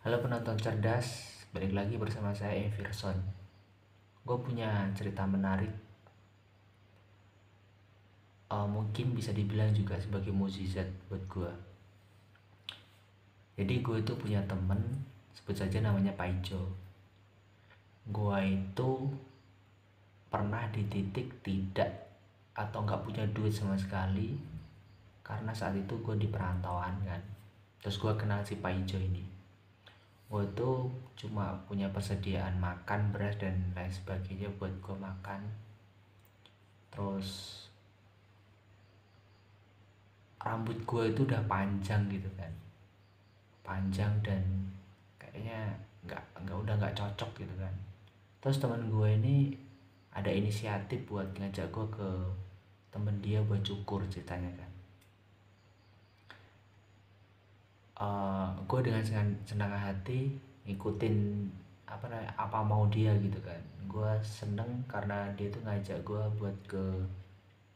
Halo penonton cerdas, balik lagi bersama saya Everson. Gue punya cerita menarik, mungkin bisa dibilang juga sebagai mukjizat buat gue. Jadi gue itu punya temen, sebut saja namanya Paijo. Gue itu pernah di titik tidak atau nggak punya duit sama sekali, karena saat itu gue di perantauan kan. Terus gue kenal si Paijo ini. Gue tuh cuma punya persediaan makan, beras dan lain sebagainya buat gue makan. Terus rambut gue itu udah panjang gitu kan, panjang dan kayaknya nggak cocok gitu kan. Terus teman gue ini ada inisiatif buat ngajak gue ke temen dia buat cukur ceritanya kan. Gue dengan senang hati ngikutin apa mau dia gitu kan. Gue seneng karena dia tuh ngajak gue buat ke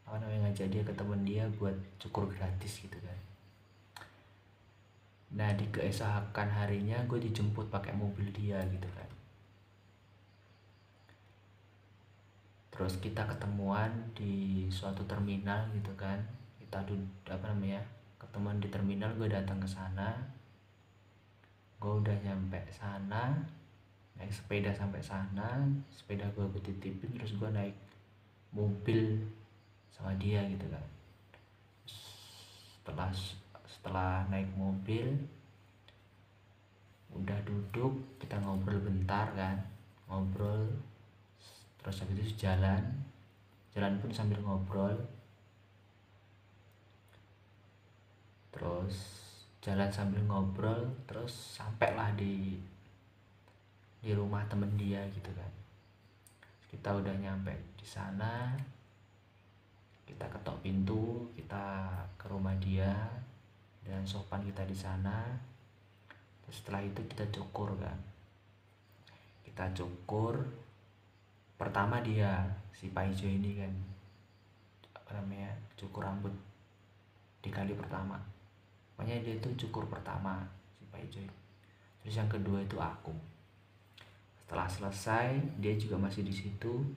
ngajak dia ke temen dia buat cukur gratis gitu kan. Nah di keesokan harinya gue dijemput pakai mobil dia gitu kan. Terus kita ketemuan di suatu terminal gitu kan. Kita ketemuan di terminal. Gue datang ke sana, gue udah nyampe sana, naik sepeda sampai sana, sepeda gue titipin, terus gue naik mobil sama dia gitu kan. Setelah setelah naik mobil, udah duduk, kita ngobrol bentar kan, ngobrol. Terus habis itu jalan pun sambil ngobrol. Terus jalan sambil ngobrol, terus sampailah di rumah temen dia gitu kan. Kita udah nyampe di sana, kita ketok pintu, kita ke rumah dia dan sopan kita di sana. Terus setelah itu kita cukur kan. Kita cukur. Pertama dia si Paijo ini kan cukur rambut di kali pertama. Pokoknya dia tuh cukur pertama si Paijo. Terus yang kedua itu aku. Setelah selesai, dia juga masih di situ.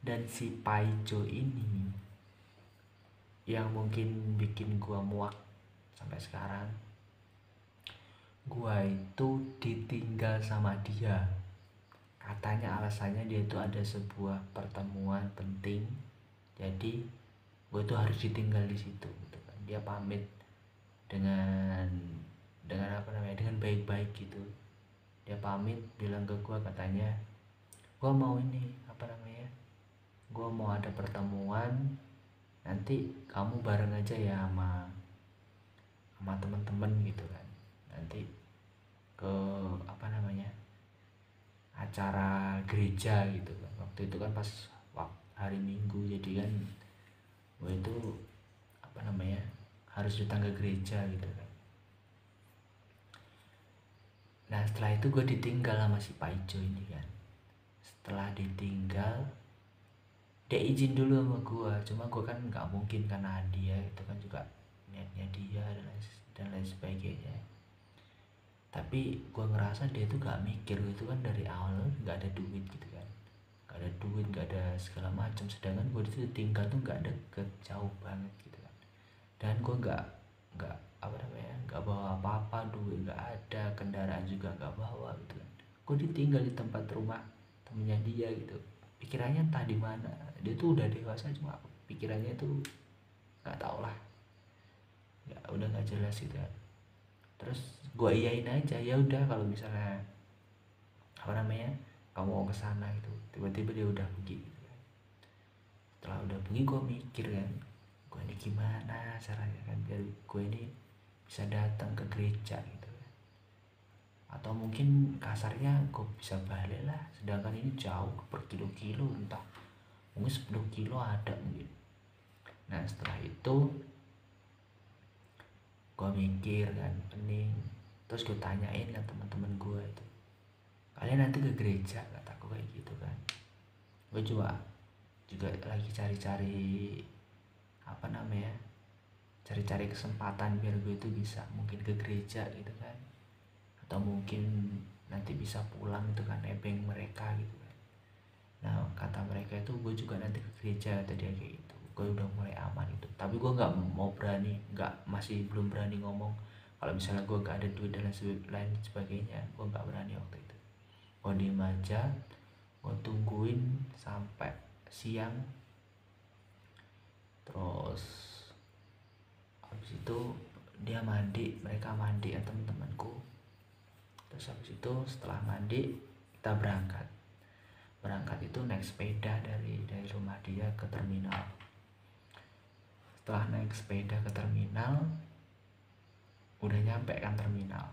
Dan si Paijo ini yang mungkin bikin gua muak sampai sekarang. Gua itu ditinggal sama dia. Katanya alasannya dia itu ada sebuah pertemuan penting. Jadi gue tuh harus ditinggal di situ gitu kan. Dia pamit dengan dengan baik-baik gitu. Dia pamit bilang ke gue, katanya gue mau gue mau ada pertemuan, nanti kamu bareng aja ya sama teman-teman gitu kan. Nanti ke acara gereja gitu kan. Waktu itu kan pas hari Minggu, jadi kan gue itu harus datang ke gereja gitu kan. Nah setelah itu gue ditinggal sama si Paijo ini kan. Setelah ditinggal, dia izin dulu sama gue, cuma gue kan nggak mungkin karena dia itu kan juga niatnya dia dan lain sebagainya. Tapi gue ngerasa dia tuh gak mikir, itu kan dari awal nggak ada duit gitu kan, nggak ada duit, nggak ada segala macam. Sedangkan gue itu tinggal tuh nggak deket, jauh banget gitu kan. Dan gue nggak nggak bawa apa-apa, duit nggak ada, kendaraan juga nggak bawa gitu kan. Gue ditinggal di tempat rumah temennya dia gitu. Pikirannya entah di mana. Dia tuh udah dewasa, cuma pikirannya tuh nggak tau lah, ya udah nggak jelas gitu kan. Terus gue iyain aja, ya udah kalau misalnya kamu mau kesana gitu. Tiba-tiba dia udah pergi gitu kan. Setelah udah pergi, gue mikir kan, gue ini gimana caranya kan biar gue ini bisa datang ke gereja gitu kan. Atau mungkin kasarnya gue bisa balik lah, sedangkan ini jauh berkilo-kilo, entah mungkin 10 kilo ada mungkin. Nah setelah itu gue mikir kan, pening. Terus gue tanyain kan teman-teman gue itu, kalian nanti ke gereja, kataku kayak gitu kan. Gue juga lagi cari-cari cari-cari kesempatan biar gue itu bisa mungkin ke gereja gitu kan. Atau atau mungkin nanti bisa pulang itu kan nebeng mereka gitu kan. Nah kata mereka itu gue juga nanti ke gereja, tadi kayak gitu. Gue udah mulai aman itu, tapi gue masih belum berani ngomong kalau misalnya gue gak ada duit dan lain sebagainya. Gue gak berani waktu itu. Gue diem aja, gue tungguin sampai siang. Terus habis itu mereka mandi ya, teman-temanku. Terus habis itu setelah mandi kita berangkat itu naik sepeda dari rumah dia ke terminal. Setelah naik sepeda ke terminal, udah nyampe kan terminal.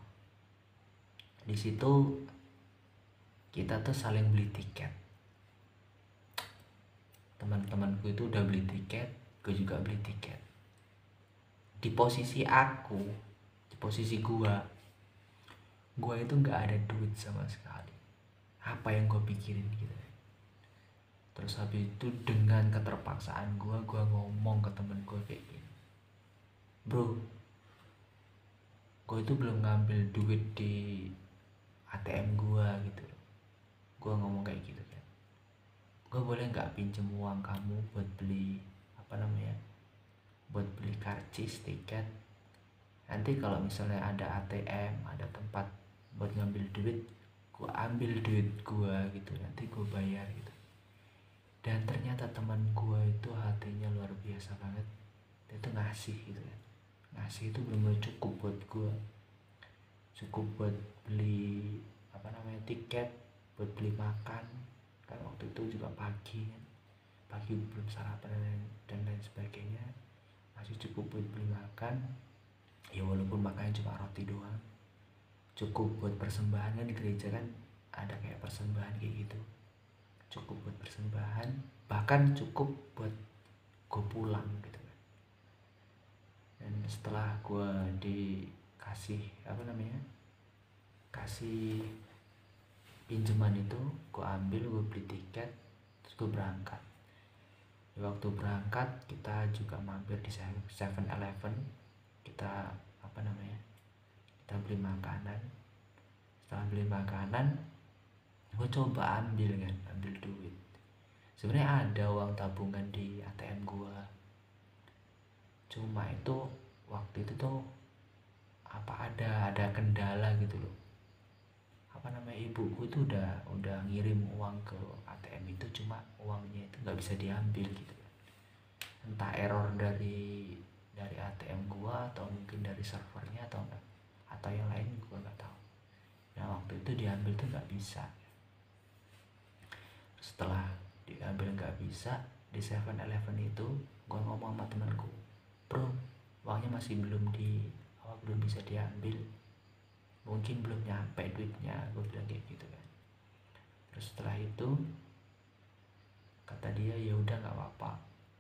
Di situ kita tuh saling beli tiket. Teman-temanku itu udah beli tiket, gue juga beli tiket. Di posisi gua itu nggak ada duit sama sekali. Apa yang gue pikirin gitu. Terus habis itu dengan keterpaksaan gue ngomong ke temen gue kayak gini, bro, gue itu belum ngambil duit di ATM gue gitu. Gue ngomong kayak gitu kan, gue boleh nggak pinjem uang kamu buat beli buat beli karcis tiket. Nanti kalau misalnya ada ATM, ada tempat buat ngambil duit, gue ambil duit gue gitu, nanti gue bayar gitu. Dan ternyata teman gue itu hatinya luar biasa banget. Dia tuh ngasih gitu kan. Ngasih itu benar-benar cukup buat gue, cukup buat beli tiket, buat beli makan. Kan waktu itu juga pagi belum sarapan dan lain sebagainya. Masih cukup buat beli makan. Ya walaupun makannya cuma roti doang. Cukup buat persembahan, kan di gereja kan ada kayak persembahan kayak gitu. Cukup buat persembahan, bahkan cukup buat gue pulang gitu kan. Dan setelah gue dikasih kasih pinjaman itu, gue ambil, gue beli tiket, terus gue berangkat. Waktu berangkat kita juga mampir di 7-Eleven. Kita kita beli makanan. Setelah beli makanan, gue coba ambil duit. Sebenarnya ada uang tabungan di ATM gue, cuma itu waktu itu tuh ada kendala gitu loh. Ibuku itu udah ngirim uang ke ATM itu, cuma uangnya itu nggak bisa diambil gitu. Entah error dari ATM gua atau mungkin dari servernya atau yang lain, gua nggak tahu. Nah waktu itu diambil tuh nggak bisa. Setelah diambil nggak bisa di 7-Eleven itu, gua ngomong sama temanku, bro, uangnya masih belum bisa diambil, mungkin belum nyampe duitnya, gue bilang kayak gitu kan. Terus setelah itu kata dia, ya udah nggak apa-apa.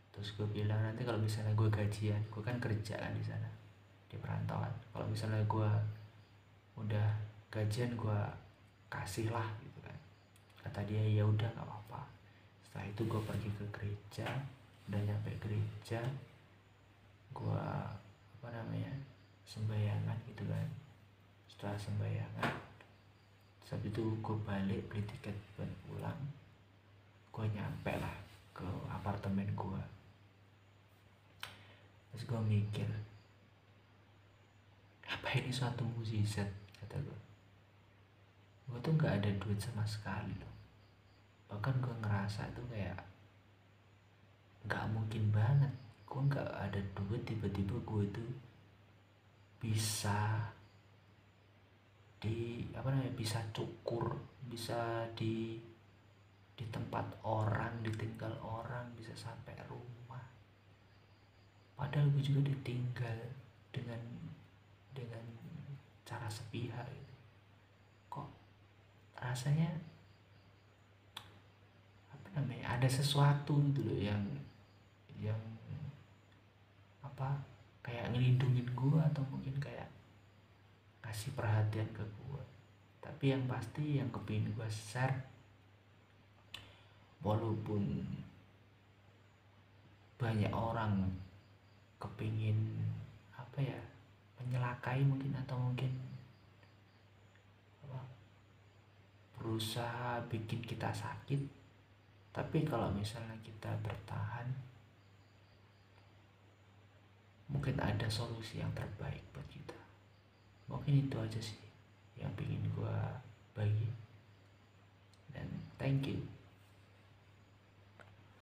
Terus gue bilang, nanti kalau misalnya gue gajian, gue kan kerja kan di sana di perantauan, kalau misalnya gue udah gajian gue kasih lah gitu kan. Kata dia, ya udah nggak apa-apa. Setelah itu gue pergi ke gereja. Udah nyampe gereja, gue sembayangan gitu kan. Setelah sembayangan, habis itu gue balik beli tiket buat pulang. Gue nyampe lah ke apartemen gue. Terus gue mikir, apa ini suatu mukjizat, kata gue. Gue tuh nggak ada duit sama sekali loh. Bahkan gue ngerasa tuh kayak nggak mungkin banget gue nggak ada duit, tiba-tiba gue tuh bisa bisa cukur, bisa di tempat orang, ditinggal orang, bisa sampai rumah. Padahal gue juga ditinggal dengan cara sepihak gitu. Kok rasanya ada sesuatu gitu loh yang kayak ngelindungin gue, atau mungkin kayak kasih perhatian ke gue. Tapi yang pasti yang kepingin gue share, walaupun banyak orang kepingin menyelakai mungkin, atau mungkin berusaha bikin kita sakit, tapi kalau misalnya kita bertahan, mungkin ada solusi yang terbaik buat kita. Mungkin itu aja sih yang pengen gue bagi, dan thank you.